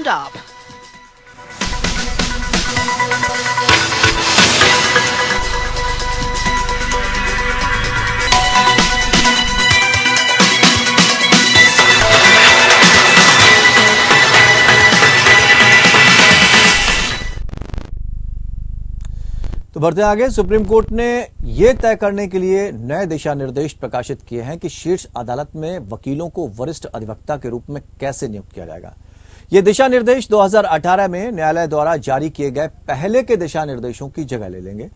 Roundup. तो बढ़ते आगे, सुप्रीम कोर्ट ने यह तय करने के लिए नए दिशा निर्देश प्रकाशित किए हैं कि शीर्ष अदालत में वकीलों को वरिष्ठ अधिवक्ता के रूप में कैसे नियुक्त किया जाएगा। ये दिशा निर्देश 2018 में न्यायालय द्वारा जारी किए गए पहले के दिशा निर्देशों की जगह ले लेंगे।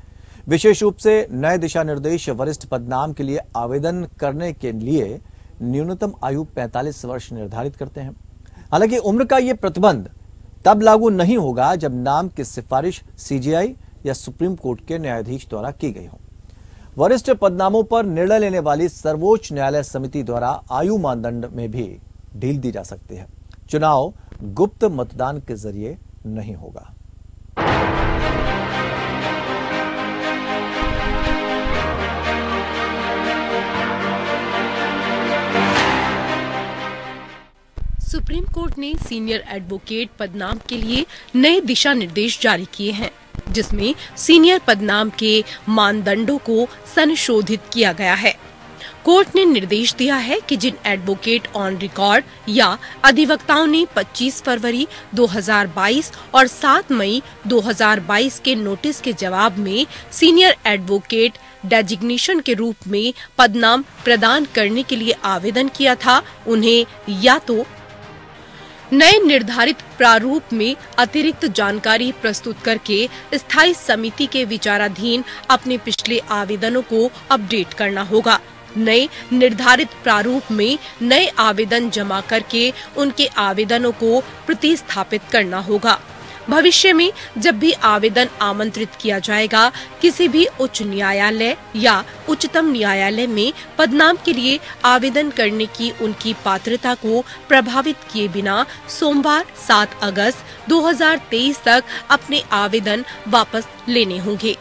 विशेष रूप से नए दिशा निर्देश वरिष्ठ पदनाम के लिए आवेदन करने के लिए न्यूनतम आयु 45 वर्ष निर्धारित करते हैं। हालांकि उम्र का यह प्रतिबंध तब लागू नहीं होगा जब नाम की सिफारिश सीजेआई या सुप्रीम कोर्ट के न्यायाधीश द्वारा की गई हो। वरिष्ठ पदनामों पर निर्णय लेने वाली सर्वोच्च न्यायालय समिति द्वारा आयु मानदंड में भी ढील दी जा सकती है। चुनाव गुप्त मतदान के जरिए नहीं होगा। सुप्रीम कोर्ट ने सीनियर एडवोकेट पदनाम के लिए नए दिशा निर्देश जारी किए हैं, जिसमें सीनियर पदनाम के मानदंडों को संशोधित किया गया है। कोर्ट ने निर्देश दिया है कि जिन एडवोकेट ऑन रिकॉर्ड या अधिवक्ताओं ने 25 फरवरी 2022 और 7 मई 2022 के नोटिस के जवाब में सीनियर एडवोकेट डेजिग्नेशन के रूप में पदनाम प्रदान करने के लिए आवेदन किया था, उन्हें या तो नए निर्धारित प्रारूप में अतिरिक्त जानकारी प्रस्तुत करके स्थायी समिति के विचाराधीन अपने पिछले आवेदनों को अपडेट करना होगा, नए निर्धारित प्रारूप में नए आवेदन जमा करके उनके आवेदनों को प्रतिस्थापित करना होगा। भविष्य में जब भी आवेदन आमंत्रित किया जाएगा, किसी भी उच्च न्यायालय या उच्चतम न्यायालय में पदनाम के लिए आवेदन करने की उनकी पात्रता को प्रभावित किए बिना सोमवार 7 अगस्त 2023 तक अपने आवेदन वापस लेने होंगे।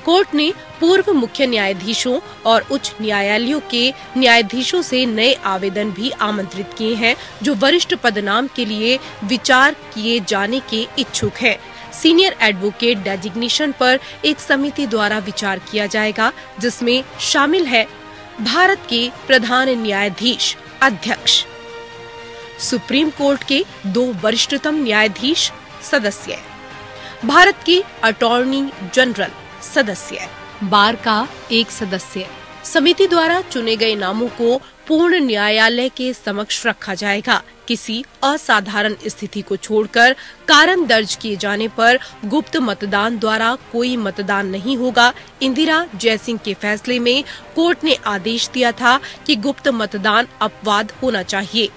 कोर्ट ने पूर्व मुख्य न्यायाधीशों और उच्च न्यायालयों के न्यायाधीशों से नए आवेदन भी आमंत्रित किए हैं, जो वरिष्ठ पदनाम के लिए विचार किए जाने के इच्छुक हैं। सीनियर एडवोकेट डेजिग्नेशन पर एक समिति द्वारा विचार किया जाएगा, जिसमें शामिल है भारत के प्रधान न्यायाधीश अध्यक्ष, सुप्रीम कोर्ट के 2 वरिष्ठतम न्यायाधीश सदस्य, भारत की अटॉर्नी जनरल सदस्य, बार का एक सदस्य। समिति द्वारा चुने गए नामों को पूर्ण न्यायालय के समक्ष रखा जाएगा। किसी असाधारण स्थिति को छोड़कर कारण दर्ज किए जाने पर गुप्त मतदान द्वारा कोई मतदान नहीं होगा। इंदिरा जयसिंह के फैसले में कोर्ट ने आदेश दिया था कि गुप्त मतदान अपवाद होना चाहिए।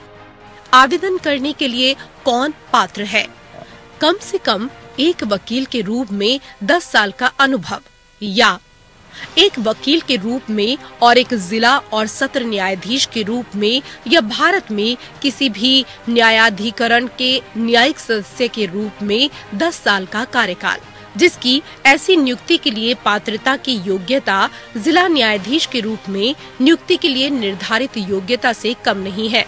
आवेदन करने के लिए कौन पात्र है? कम से कम एक वकील के रूप में 10 साल का अनुभव, या एक वकील के रूप में और एक जिला और सत्र न्यायाधीश के रूप में, या भारत में किसी भी न्यायाधिकरण के न्यायिक सदस्य के रूप में 10 साल का कार्यकाल, जिसकी ऐसी नियुक्ति के लिए पात्रता की योग्यता जिला न्यायाधीश के रूप में नियुक्ति के लिए निर्धारित योग्यता से कम नहीं है।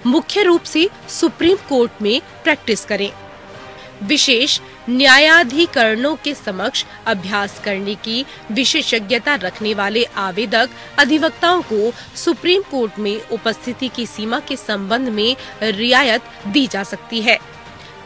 मुख्य रूप से सुप्रीम कोर्ट में प्रैक्टिस करें। विशेष न्यायाधिकरणों के समक्ष अभ्यास करने की विशेषज्ञता रखने वाले आवेदक अधिवक्ताओं को सुप्रीम कोर्ट में उपस्थिति की सीमा के संबंध में रियायत दी जा सकती है।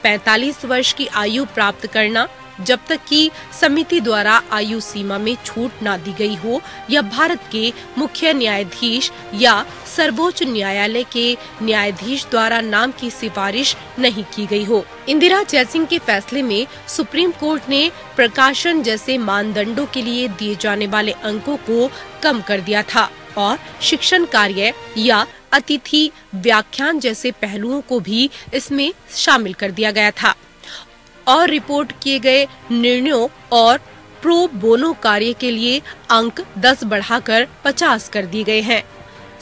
45 वर्ष की आयु प्राप्त करना, जब तक कि समिति द्वारा आयु सीमा में छूट न दी गई हो या भारत के मुख्य न्यायाधीश या सर्वोच्च न्यायालय के न्यायाधीश द्वारा नाम की सिफारिश नहीं की गई हो। इंदिरा जयसिंह के फैसले में सुप्रीम कोर्ट ने प्रकाशन जैसे मानदंडों के लिए दिए जाने वाले अंकों को कम कर दिया था और शिक्षण कार्य या अतिथि व्याख्यान जैसे पहलुओं को भी इसमें शामिल कर दिया गया था और रिपोर्ट किए गए निर्णयों और प्रो बोनो कार्य के लिए अंक 10 बढ़ाकर 50 कर दिए गए हैं।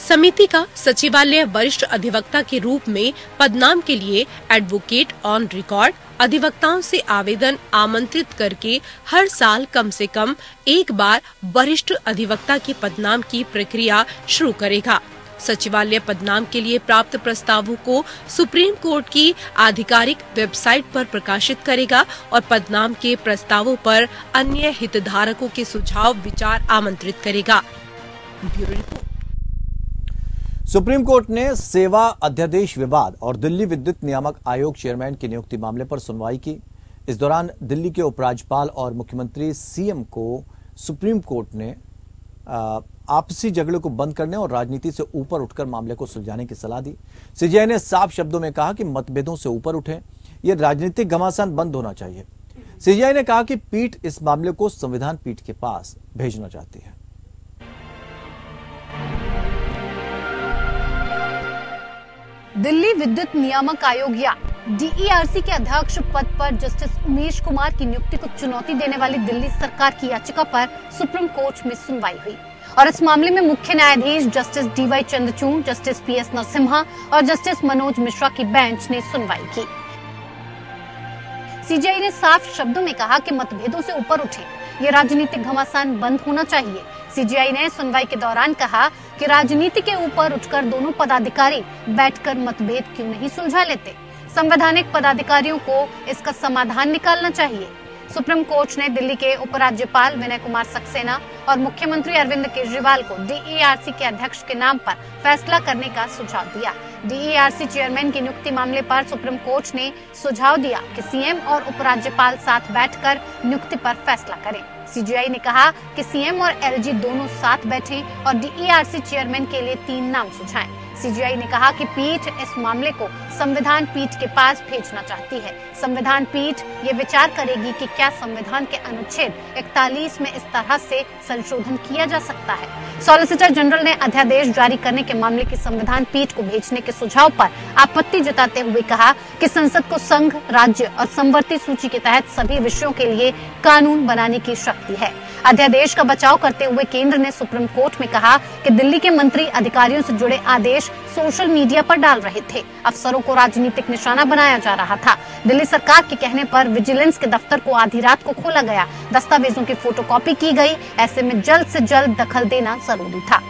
समिति का सचिवालय वरिष्ठ अधिवक्ता के रूप में पदनाम के लिए एडवोकेट ऑन रिकॉर्ड अधिवक्ताओं से आवेदन आमंत्रित करके हर साल कम से कम एक बार वरिष्ठ अधिवक्ता के पदनाम की प्रक्रिया शुरू करेगा। सचिवालय पदनाम के लिए प्राप्त प्रस्तावों को सुप्रीम कोर्ट की आधिकारिक वेबसाइट पर प्रकाशित करेगा और पदनाम के प्रस्तावों पर अन्य हितधारकों के सुझाव विचार आमंत्रित करेगा। Bureau report. सुप्रीम कोर्ट ने सेवा अध्यादेश विवाद और दिल्ली विद्युत नियामक आयोग चेयरमैन की नियुक्ति मामले पर सुनवाई की। इस दौरान दिल्ली के उपराज्यपाल और मुख्यमंत्री सीएम को सुप्रीम कोर्ट ने आपसी झगड़े को बंद करने और राजनीति से ऊपर उठकर मामले को सुलझाने की सलाह दी। सीजेआई ने साफ शब्दों में कहा कि मतभेदों से ऊपर उठें, यह राजनीतिक घमासान बंद होना चाहिए। सीजेआई ने कहा कि पीठ इस मामले को संविधान पीठ के पास भेजना चाहती है। दिल्ली विद्युत नियामक आयोग या डीईआरसी के अध्यक्ष पद पर जस्टिस उमेश कुमार की नियुक्ति को चुनौती देने वाली दिल्ली सरकार की याचिका पर सुप्रीम कोर्ट में सुनवाई हुई और इस मामले में मुख्य न्यायाधीश justice DY Chandrachud, justice PS Narasimha और जस्टिस मनोज मिश्रा की बेंच ने सुनवाई की। सीजेआई ने साफ शब्दों में कहा कि मतभेदों से ऊपर उठें, ये राजनीतिक घमासान बंद होना चाहिए। सीजेआई ने सुनवाई के दौरान कहा कि राजनीति के ऊपर उठकर दोनों पदाधिकारी बैठकर मतभेद क्यों नहीं सुलझा लेते। संवैधानिक पदाधिकारियों को इसका समाधान निकालना चाहिए। सुप्रीम कोर्ट ने दिल्ली के उपराज्यपाल विनय कुमार सक्सेना और मुख्यमंत्री अरविंद केजरीवाल को डीईआरसी के अध्यक्ष के नाम पर फैसला करने का सुझाव दिया। डीईआरसी चेयरमैन की नियुक्ति मामले पर सुप्रीम कोर्ट ने सुझाव दिया कि सीएम और उपराज्यपाल साथ बैठकर नियुक्ति पर फैसला करें। सीजेआई ने कहा कि सीएम और एलजी दोनों साथ बैठें और डीईआरसी चेयरमैन के लिए 3 नाम सुझाएं। सीजेआई ने कहा कि पीठ इस मामले को संविधान पीठ के पास भेजना चाहती है। संविधान पीठ ये विचार करेगी कि क्या संविधान के अनुच्छेद 41 में इस तरह से संशोधन किया जा सकता है। सॉलिसिटर जनरल ने अध्यादेश जारी करने के मामले की संविधान पीठ को भेजने के सुझाव पर आपत्ति जताते हुए कहा कि संसद को संघ, राज्य और समवर्ती सूची के तहत सभी विषयों के लिए कानून बनाने की शक्ति है। अध्यादेश का बचाव करते हुए केंद्र ने सुप्रीम कोर्ट में कहा कि दिल्ली के मंत्री अधिकारियों से जुड़े आदेश सोशल मीडिया पर डाल रहे थे। अफसरों को राजनीतिक निशाना बनाया जा रहा था। दिल्ली सरकार के कहने पर विजिलेंस के दफ्तर को आधी रात को खोला गया, दस्तावेजों की फोटोकॉपी की गई। ऐसे में जल्द से जल्द दखल देना जरूरी था।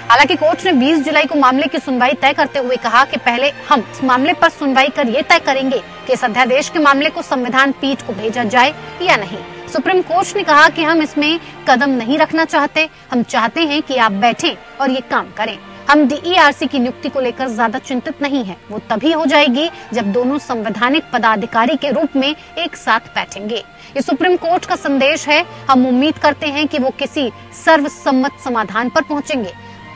हालांकि कोर्ट ने 20 जुलाई को मामले की सुनवाई तय करते हुए कहा कि पहले हम इस मामले पर सुनवाई कर ये तय करेंगे कि इस अध्यादेश के मामले को संविधान पीठ को भेजा जाए या नहीं। सुप्रीम कोर्ट ने कहा कि हम इसमें कदम नहीं रखना चाहते, हम चाहते हैं कि आप बैठें और ये काम करें। हम डीईआरसी की नियुक्ति को लेकर ज्यादा चिंतित नहीं हैं। वो तभी हो जाएगी जब दोनों संवैधानिक पदाधिकारी के रूप में एक साथ बैठेंगे। ये सुप्रीम कोर्ट का संदेश है। हम उम्मीद करते हैं कि वो किसी सर्वसम्मत समाधान पर पहुंचेंगे।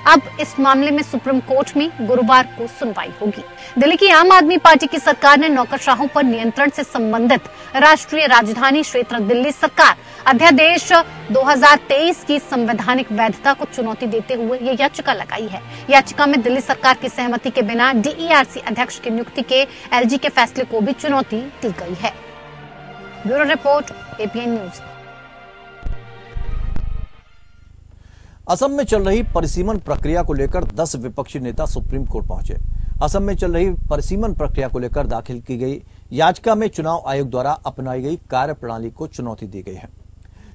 अब इस मामले में सुप्रीम कोर्ट में गुरुवार को सुनवाई होगी। दिल्ली की आम आदमी पार्टी की सरकार ने नौकरशाहों पर नियंत्रण से संबंधित राष्ट्रीय राजधानी क्षेत्र दिल्ली सरकार अध्यादेश 2023 की संवैधानिक वैधता को चुनौती देते हुए ये याचिका लगाई है। याचिका में दिल्ली सरकार की सहमति के बिना डीईआरसी अध्यक्ष की नियुक्ति के एलजी के फैसले को भी चुनौती दी गई है। Bureau report, APN news. Assam में चल रही परिसीमन प्रक्रिया को लेकर 10 विपक्षी नेता सुप्रीम कोर्ट पहुंचे। असम में चल रही परिसीमन प्रक्रिया को लेकर दाखिल की गई याचिका में चुनाव आयोग द्वारा अपनाई गई कार्यप्रणाली को चुनौती दी गई है।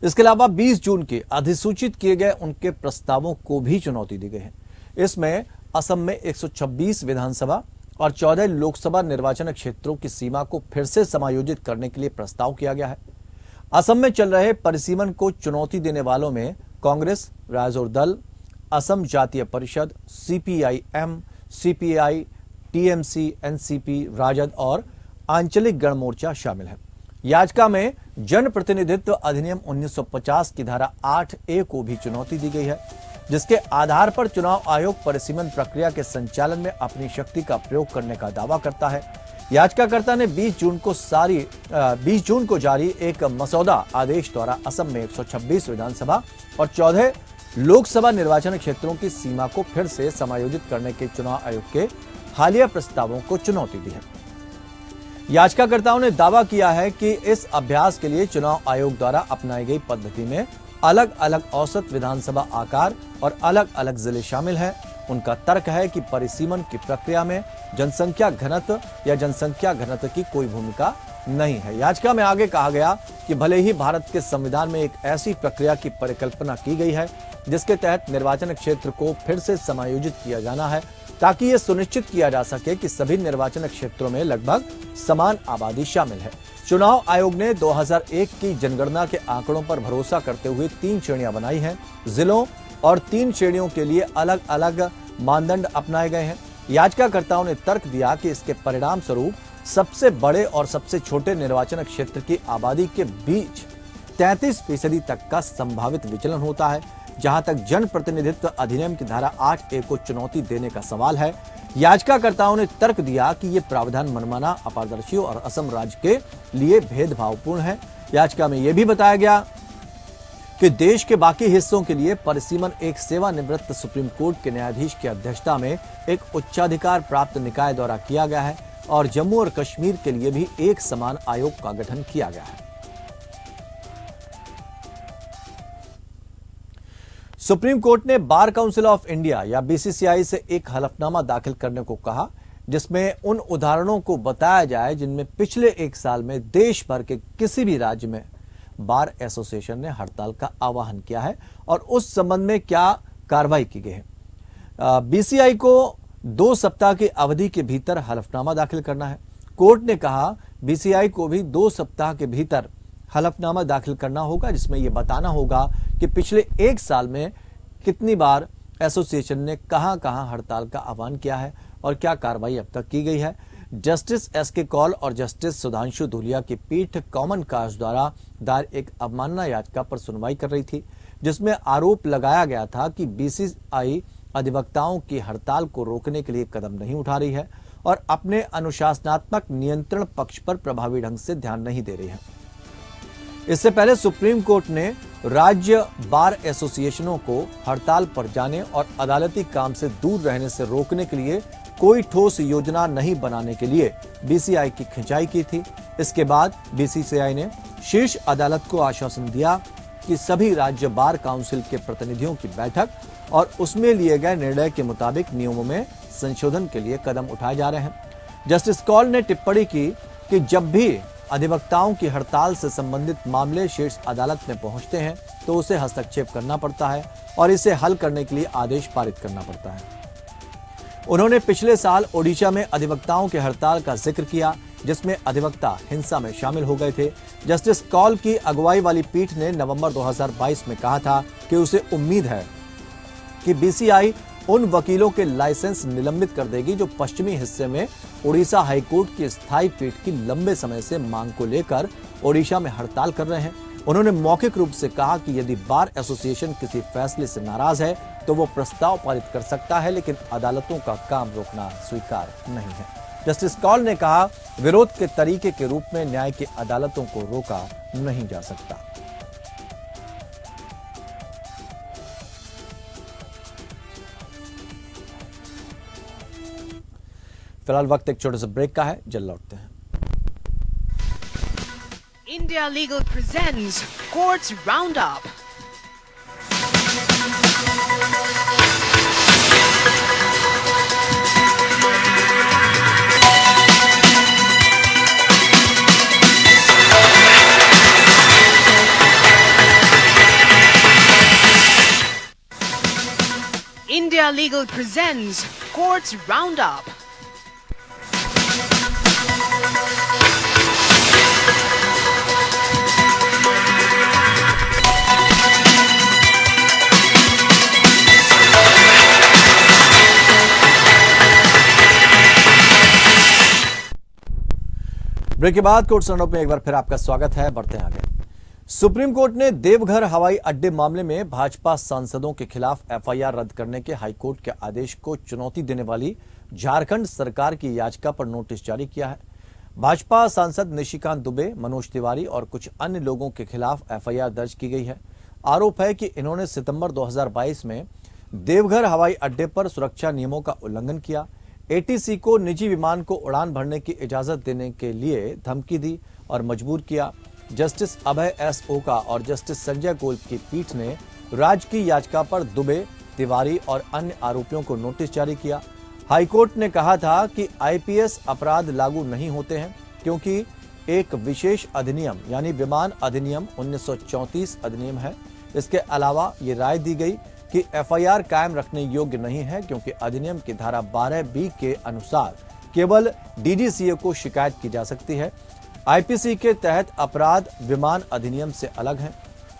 इसके अलावा 20 जून के अधिसूचित किए गए उनके प्रस्तावों को भी चुनौती दी गई है। इसमें असम में 126 विधानसभा और 14 लोकसभा निर्वाचन क्षेत्रों की सीमा को फिर से समायोजित करने के लिए प्रस्ताव किया गया है। असम में चल रहे परिसीमन को चुनौती देने वालों में कांग्रेस, राजौर दल, Assam Jatiya Parishad, CPI M, CPI, TMC, NCP, Rajad और आंचलिक गण मोर्चा शामिल है। याचिका में जन प्रतिनिधित्व अधिनियम 1950 की धारा 8A को भी चुनौती दी गई है, जिसके आधार पर चुनाव आयोग परिसीमन प्रक्रिया के संचालन में अपनी शक्ति का प्रयोग करने का दावा करता है। याचिकाकर्ता ने 20 जून को जारी एक मसौदा आदेश द्वारा असम में 126 विधानसभा और 14 लोकसभा निर्वाचन क्षेत्रों की सीमा को फिर से समायोजित करने के चुनाव आयोग के हालिया प्रस्तावों को चुनौती दी है। याचिकाकर्ताओं ने दावा किया है कि इस अभ्यास के लिए चुनाव आयोग द्वारा अपनाई गई पद्धति में अलग अलग औसत विधानसभा आकार और अलग अलग जिले शामिल हैं। उनका तर्क है कि परिसीमन की प्रक्रिया में जनसंख्या घनत्व या जनसंख्या घनत्व की कोई भूमिका नहीं है। याचिका में आगे कहा गया कि भले ही भारत के संविधान में एक ऐसी प्रक्रिया की परिकल्पना की गई है जिसके तहत निर्वाचन क्षेत्र को फिर से समायोजित किया जाना है, ताकि ये सुनिश्चित किया जा सके कि सभी निर्वाचन क्षेत्रों में लगभग समान आबादी शामिल है। चुनाव आयोग ने 2001 की जनगणना के आंकड़ों पर भरोसा करते हुए 3 श्रेणियां बनाई हैं। जिलों और 3 श्रेणियों के लिए अलग अलग मानदंड अपनाए गए हैं। याचिकाकर्ताओं ने तर्क दिया कि इसके परिणाम स्वरूप सबसे बड़े और सबसे छोटे निर्वाचन क्षेत्र की आबादी के बीच 33% तक का संभावित विचलन होता है। जहां तक जन प्रतिनिधित्व अधिनियम की धारा 8A को चुनौती देने का सवाल है, याचिकाकर्ताओं ने तर्क दिया कि यह प्रावधान मनमाना, अपारदर्शी और असम राज्य के लिए भेदभावपूर्ण है। याचिका में यह भी बताया गया कि देश के बाकी हिस्सों के लिए परिसीमन एक सेवानिवृत्त सुप्रीम कोर्ट के न्यायाधीश की अध्यक्षता में एक उच्चाधिकार प्राप्त निकाय द्वारा किया गया है और जम्मू और कश्मीर के लिए भी एक समान आयोग का गठन किया गया है। सुप्रीम कोर्ट ने बार काउंसिल ऑफ इंडिया या बीसीसीआई से एक हलफनामा दाखिल करने को कहा, जिसमें उन उदाहरणों को बताया जाए जिनमें पिछले 1 साल में देश भर के किसी भी राज्य में बार एसोसिएशन ने हड़ताल का आह्वान किया है और उस संबंध में क्या कार्रवाई की गई है। बीसीआई को 2 सप्ताह की अवधि के भीतर हलफनामा दाखिल करना है। कोर्ट ने कहा बीसीआई को भी 2 सप्ताह के भीतर हलफनामा दाखिल करना होगा, जिसमें यह बताना होगा कि पिछले 1 साल में कितनी बार एसोसिएशन ने कहां हड़ताल का आह्वान किया है और क्या कार्रवाई अब तक की गई है। जस्टिस एसके कौल और जस्टिस सुधांशु धूलिया की पीठ कॉमन काज द्वारा दायर एक अवमानना याचिका पर सुनवाई कर रही थी, जिसमें आरोप लगाया गया था कि बीसीसीआई अधिवक्ताओं की हड़ताल को रोकने के लिए कदम नहीं उठा रही है और अपने अनुशासनात्मक नियंत्रण पक्ष पर प्रभावी ढंग से ध्यान नहीं दे रही है। इससे पहले सुप्रीम कोर्ट ने राज्य बार एसोसिएशनों को हड़ताल पर जाने और अदालती काम से दूर रहने से रोकने के लिए कोई ठोस योजना नहीं बनाने के लिए बीसीसीआई की खिंचाई की थी। इसके बाद बीसीसीआई ने शीर्ष अदालत को आश्वासन दिया कि सभी राज्य बार काउंसिल के प्रतिनिधियों की बैठक और उसमें लिए गए निर्णय के मुताबिक नियमों में संशोधन के लिए कदम उठाए जा रहे हैं। जस्टिस कौल ने टिप्पणी की कि जब भी अधिवक्ताओं की हड़ताल से संबंधित मामले शीर्ष अदालत में पहुंचते हैं तो उसे हस्तक्षेप करना पड़ता है और इसे हल करने के लिए आदेश पारित करना पड़ता है। उन्होंने पिछले साल ओडिशा में अधिवक्ताओं की हड़ताल का जिक्र किया, जिसमें अधिवक्ता हिंसा में शामिल हो गए थे। जस्टिस कौल की अगुवाई वाली पीठ ने नवंबर 2022 में कहा था कि उसे उम्मीद है कि बीसीसीआई उन वकीलों के लाइसेंस निलंबित कर देगी जो पश्चिमी हिस्से में ओडिशा हाईकोर्ट की स्थायी पीठ की लंबे समय से मांग को लेकर ओडिशा में हड़ताल कर रहे हैं। उन्होंने मौखिक रूप से कहा कि यदि बार एसोसिएशन किसी फैसले से नाराज है तो वो प्रस्ताव पारित कर सकता है, लेकिन अदालतों का काम रोकना स्वीकार नहीं है। जस्टिस कौल ने कहा, विरोध के तरीके के रूप में न्याय की अदालतों को रोका नहीं जा सकता। फिलहाल वक्त एक छोटे से ब्रेक का है, जल्द लौटते हैं। India Legal presents Courts Roundup. India Legal presents Courts Roundup. Break के बाद कोर्ट राउंडअप में एक बार फिर आपका स्वागत है। बढ़ते हैं आगे। सुप्रीम कोर्ट ने देवघर हवाई अड्डे मामले में भाजपा सांसदों के खिलाफ एफआईआर रद्द करने के हाईकोर्ट के आदेश को चुनौती देने वाली झारखंड सरकार की याचिका पर नोटिस जारी किया है। भाजपा सांसद निशिकांत दुबे, मनोज तिवारी और कुछ अन्य लोगों के खिलाफ एफआईआर दर्ज की गई है। आरोप है कि इन्होंने सितंबर 2022 में देवघर हवाई अड्डे पर सुरक्षा नियमों का उल्लंघन किया, एटीसी को निजी विमान को उड़ान भरने की इजाजत देने के लिए धमकी दी और मजबूर किया। जस्टिस अभय एस ओका और जस्टिस संजय कौल की पीठ ने राज्य की याचिका पर दुबे, तिवारी और अन्य आरोपियों को नोटिस जारी किया। हाईकोर्ट ने कहा था कि आईपीएस अपराध लागू नहीं होते हैं क्योंकि एक विशेष अधिनियम यानी विमान अधिनियम 1934 अधिनियम है। इसके अलावा ये राय दी गई कि एफआईआर कायम रखने योग्य नहीं है, क्योंकि अधिनियम की धारा 12B के अनुसार केवल डीजीसीए को शिकायत की जा सकती है। आईपीसी के तहत अपराध विमान अधिनियम से अलग है,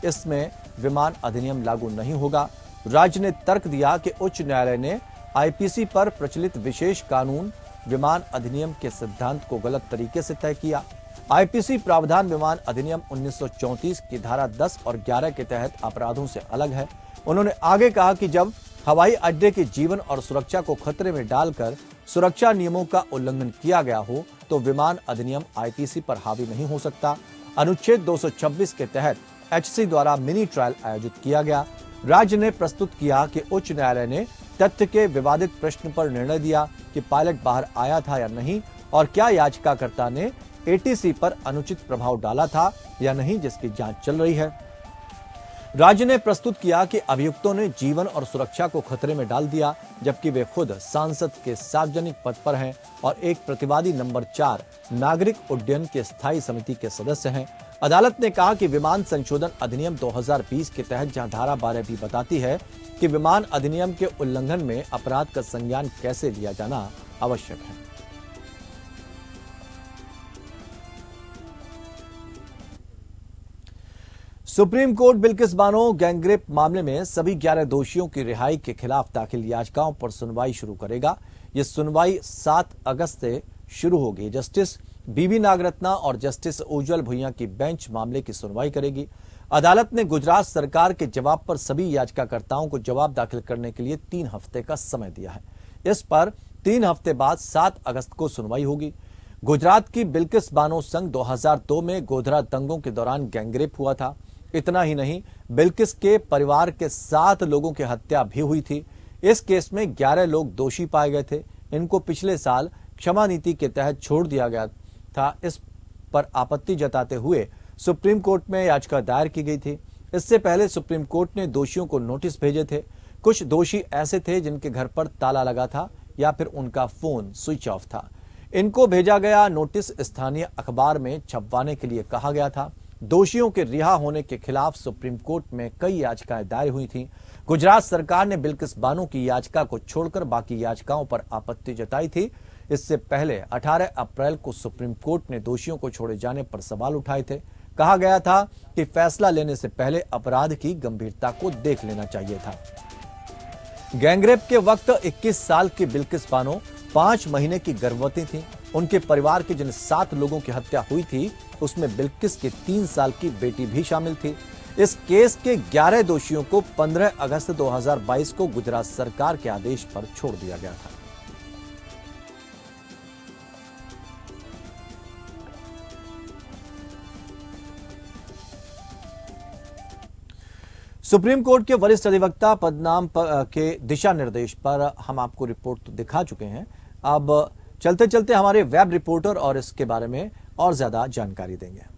इसमें विमान अधिनियम लागू नहीं होगा। राज्य ने तर्क दिया कि उच्च न्यायालय ने आईपीसी पर प्रचलित विशेष कानून विमान अधिनियम के सिद्धांत को गलत तरीके से तय किया। आईपीसी प्रावधान विमान अधिनियम 1934 की धारा 10 और 11 के तहत अपराधों से अलग है। उन्होंने आगे कहा कि जब हवाई अड्डे के जीवन और सुरक्षा को खतरे में डालकर सुरक्षा नियमों का उल्लंघन किया गया हो तो विमान अधिनियम आईपीसी पर हावी नहीं हो सकता। अनुच्छेद 226 के तहत एचसी द्वारा मिनी ट्रायल आयोजित किया गया। राज्य ने प्रस्तुत किया कि उच्च न्यायालय ने तथ्य के विवादित प्रश्न पर निर्णय दिया कि पायलट बाहर आया था या नहीं और क्या याचिकाकर्ता ने एटीसी पर अनुचित प्रभाव डाला था या नहीं, जिसकी जांच चल रही है। राज्य ने प्रस्तुत किया कि अभियुक्तों ने जीवन और सुरक्षा को खतरे में डाल दिया, जबकि वे खुद सांसद के सार्वजनिक पद पर हैं और एक प्रतिवादी नंबर 4 नागरिक उड्डयन के स्थायी समिति के सदस्य हैं। अदालत ने कहा कि विमान संशोधन अधिनियम 2020 के तहत जहां धारा 12B बताती है कि विमान अधिनियम के उल्लंघन में अपराध का संज्ञान कैसे लिया जाना आवश्यक है। Supreme court Bilkis Bano gangrape मामले में सभी 11 दोषियों की रिहाई के खिलाफ दाखिल याचिकाओं पर सुनवाई शुरू करेगा। यह सुनवाई 7 अगस्त से शुरू होगी। जस्टिस बीबी नागरत्ना और जस्टिस उज्जवल भुइयां की बेंच मामले की सुनवाई करेगी। अदालत ने गुजरात सरकार के जवाब पर सभी याचिकाकर्ताओं को जवाब दाखिल करने के लिए 3 हफ्ते का समय दिया है। इस पर 3 हफ्ते बाद 7 अगस्त को सुनवाई होगी। गुजरात की बिल्किस बानो संग 2002 में गोधरा दंगों के दौरान गैंगरेप हुआ था। इतना ही नहीं, बिल्किस के परिवार के 7 लोगों की हत्या भी हुई थी। इस केस में 11 लोग दोषी पाए गए थे। इनको पिछले साल क्षमा नीति के तहत छोड़ दिया गया था। इस पर आपत्ति जताते हुए सुप्रीम कोर्ट में याचिका दायर की गई थी। इससे पहले सुप्रीम कोर्ट ने दोषियों को नोटिस भेजे थे। कुछ दोषी ऐसे थे जिनके घर पर ताला लगा था या फिर उनका फोन स्विच ऑफ था। इनको भेजा गया नोटिस स्थानीय अखबार में छपवाने के लिए कहा गया था। दोषियों के रिहा होने के खिलाफ सुप्रीम कोर्ट में कई याचिकाएं दायर हुई थीं। गुजरात सरकार ने बिल्किस बानो की याचिका को छोड़कर बाकी याचिकाओं पर आपत्ति जताई थी। इससे पहले 18 अप्रैल को सुप्रीम कोर्ट ने दोषियों को छोड़े जाने पर सवाल उठाए थे। कहा गया था कि फैसला लेने से पहले अपराध की गंभीरता को देख लेना चाहिए था। गैंगरेप के वक्त 21 साल की बिल्किस बानो 5 महीने की गर्भवती थी। उनके परिवार के जिन 7 लोगों की हत्या हुई थी उसमें बिल्किस की 3 साल की बेटी भी शामिल थी। इस केस के 11 दोषियों को 15 अगस्त 2022 को गुजरात सरकार के आदेश पर छोड़ दिया गया था। सुप्रीम कोर्ट के वरिष्ठ अधिवक्ता पदनाम के दिशा निर्देश पर हम आपको रिपोर्ट तो दिखा चुके हैं। अब चलते चलते हमारे वेब रिपोर्टर और इसके बारे में और ज्यादा जानकारी देंगे।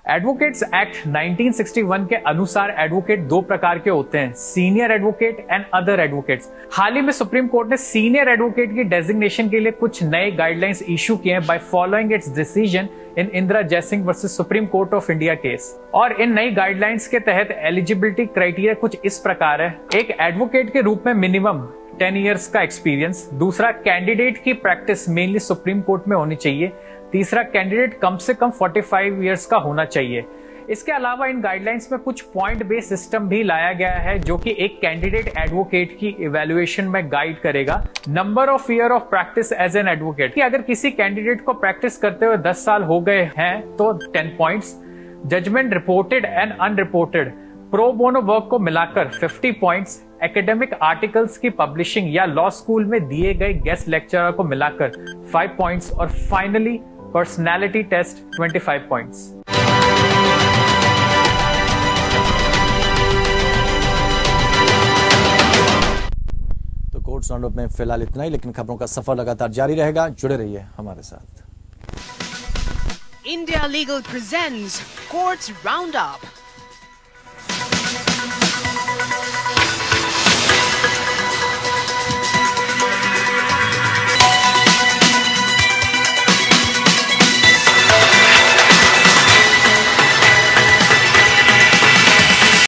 एडवोकेट्स एक्ट 1961 के अनुसार एडवोकेट 2 प्रकार के होते हैं, senior advocate and other advocates. हाल ही में सुप्रीम कोर्ट ने सीनियर एडवोकेट की डेजिग्नेशन के लिए कुछ नए गाइडलाइंस इशू किए हैं by following its decision in Indira Jaising versus supreme court of India case. और इन नई गाइडलाइंस के तहत एलिजिबिलिटी क्राइटेरिया कुछ इस प्रकार है। एक एडवोकेट के रूप में मिनिमम 10 इयर्स का एक्सपीरियंस। दूसरा, कैंडिडेट की प्रैक्टिस मेनली सुप्रीम कोर्ट में होनी चाहिए। तीसरा, कैंडिडेट कम से कम 45 इयर्स का होना चाहिए। इसके अलावा इन गाइडलाइंस में कुछ पॉइंट बेस्ड सिस्टम भी लाया गया है जो कि एक कैंडिडेट एडवोकेट की इवैल्यूएशन में गाइड करेगा। Number of year of practice as an advocate, कि अगर किसी कैंडिडेट को प्रैक्टिस करते हुए 10 साल हो गए हैं तो 10 points. Judgment reported and unreported pro bono work को मिलाकर 50 पॉइंट्स। एकेडमिक आर्टिकल्स की पब्लिशिंग या लॉ स्कूल में दिए गए गेस्ट लेक्चरर को मिलाकर 5 पॉइंट्स। और फाइनली पर्सनालिटी टेस्ट 25 पॉइंट्स। तो कोर्ट्स राउंडअप में फिलहाल इतना ही, लेकिन खबरों का सफर लगातार जारी रहेगा। जुड़े रहिए हमारे साथ। India Legal presents Courts Roundup.